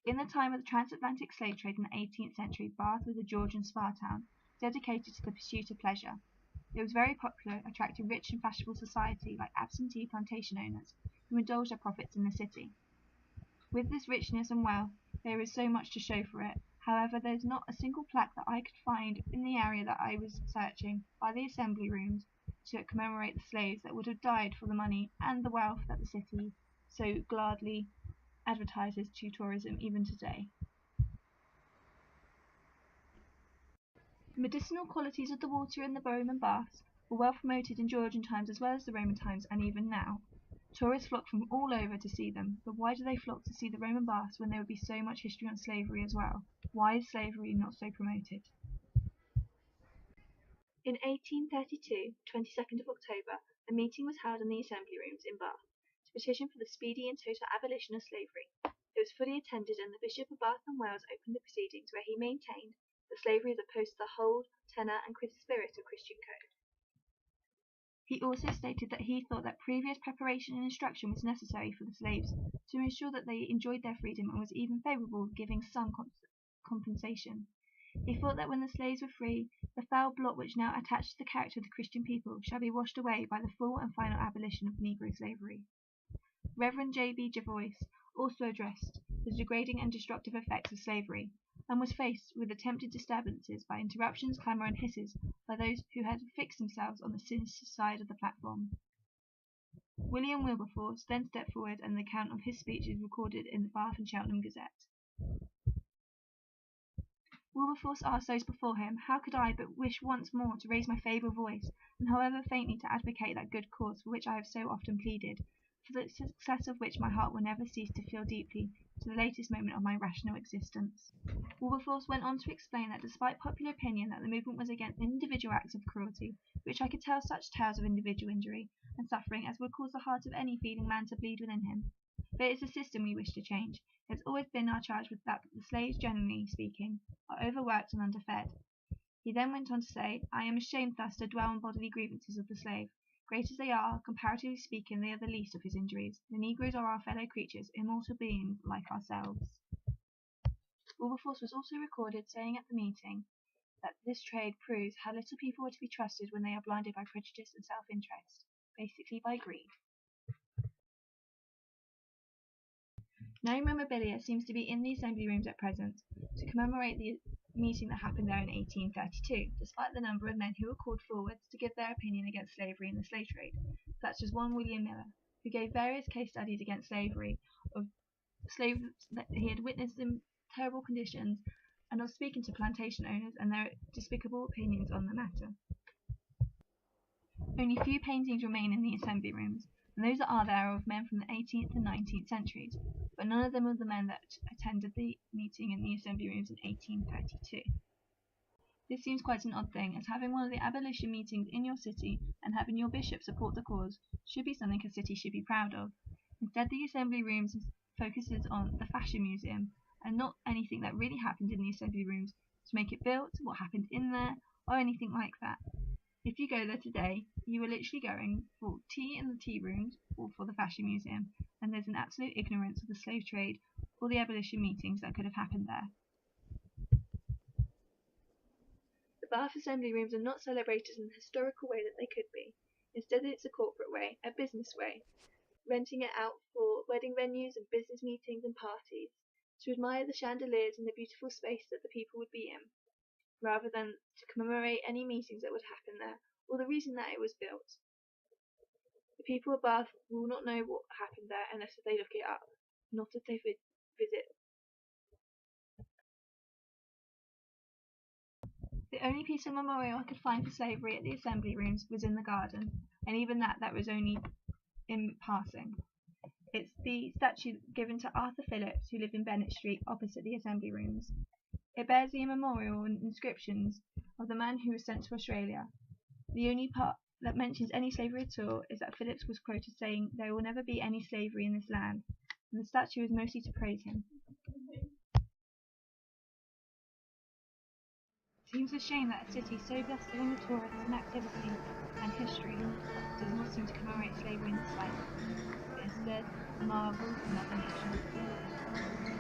In the time of the transatlantic slave trade in the 18th century, Bath was a Georgian spa town, dedicated to the pursuit of pleasure. It was very popular, attracting rich and fashionable society like absentee plantation owners, who indulged their profits in the city. With this richness and wealth, there is so much to show for it. However, there is not a single plaque that I could find in the area that I was searching by the assembly rooms to commemorate the slaves that would have died for the money and the wealth that the city so gladly advertises to tourism even today. The medicinal qualities of the water in the Roman baths were well promoted in Georgian times as well as the Roman times, and even now. Tourists flock from all over to see them, but why do they flock to see the Roman baths when there would be so much history on slavery as well? Why is slavery not so promoted? In 1832, 22nd of October, a meeting was held in the Assembly Rooms in Bath to petition for the speedy and total abolition of slavery. It was fully attended, and the Bishop of Bath and Wells opened the proceedings, where he maintained that slavery is opposed to the whole tenor and spirit of Christian code. He also stated that he thought that previous preparation and instruction was necessary for the slaves to ensure that they enjoyed their freedom, and was even favourable giving some compensation. He thought that when the slaves were free, the foul blot which now attached to the character of the Christian people shall be washed away by the full and final abolition of Negro slavery. Reverend J.B. Jervois also addressed the degrading and destructive effects of slavery, and was faced with attempted disturbances by interruptions, clamour, and hisses by those who had fixed themselves on the sinister side of the platform. William Wilberforce then stepped forward, and an account of his speech is recorded in the Bath and Cheltenham Gazette. Wilberforce asked those before him, "How could I but wish once more to raise my feeble voice, and however faintly to advocate that good cause for which I have so often pleaded, for the success of which my heart will never cease to feel deeply, to the latest moment of my rational existence." Wilberforce went on to explain that despite popular opinion that the movement was against individual acts of cruelty, which I could tell such tales of individual injury and suffering as would cause the heart of any feeling man to bleed within him. But it is a system we wish to change. It has always been our charge with that the slaves, generally speaking, are overworked and underfed. He then went on to say, "I am ashamed thus to dwell on bodily grievances of the slave. Great as they are, comparatively speaking, they are the least of his injuries. The negroes are our fellow creatures, immortal beings like ourselves." Wilberforce was also recorded saying at the meeting that this trade proves how little people are to be trusted when they are blinded by prejudice and self-interest, basically by greed. No memorabilia seems to be in the Assembly Rooms at present to commemorate the meeting that happened there in 1832, despite the number of men who were called forward to give their opinion against slavery and the slave trade, such as one William Miller, who gave various case studies against slavery, of slaves that he had witnessed in terrible conditions, and of speaking to plantation owners and their despicable opinions on the matter. Only few paintings remain in the Assembly Rooms, and those that are there are of men from the 18th and 19th centuries, but none of them of the men that attended the meeting in the Assembly Rooms in 1832. This seems quite an odd thing, as having one of the abolition meetings in your city and having your bishop support the cause should be something a city should be proud of. Instead, the Assembly Rooms focuses on the Fashion Museum and not anything that really happened in the Assembly Rooms, to make it built, what happened in there, or anything like that. If you go there today, you are literally going for tea in the tea rooms or for the Fashion Museum, and there's an absolute ignorance of the slave trade or the abolition meetings that could have happened there. The Bath Assembly Rooms are not celebrated in the historical way that they could be. Instead, it's a corporate way, a business way, renting it out for wedding venues and business meetings and parties, to admire the chandeliers and the beautiful space that the people would be in, rather than to commemorate any meetings that would happen there, or the reason that it was built. The people of Bath will not know what happened there unless they look it up, not if they visit. The only piece of memorial I could find for slavery at the Assembly Rooms was in the garden, and even that was only in passing. It's the statue given to Arthur Phillips, who lived in Bennett Street opposite the Assembly Rooms. It bears the immemorial and inscriptions of the man who was sent to Australia. The only part that mentions any slavery at all is that Phillips was quoted saying, "There will never be any slavery in this land," and the statue is mostly to praise him. It seems a shame that a city so bustling with tourists and activity and history does not seem to commemorate slavery in the slightest, but instead marvels in other nations.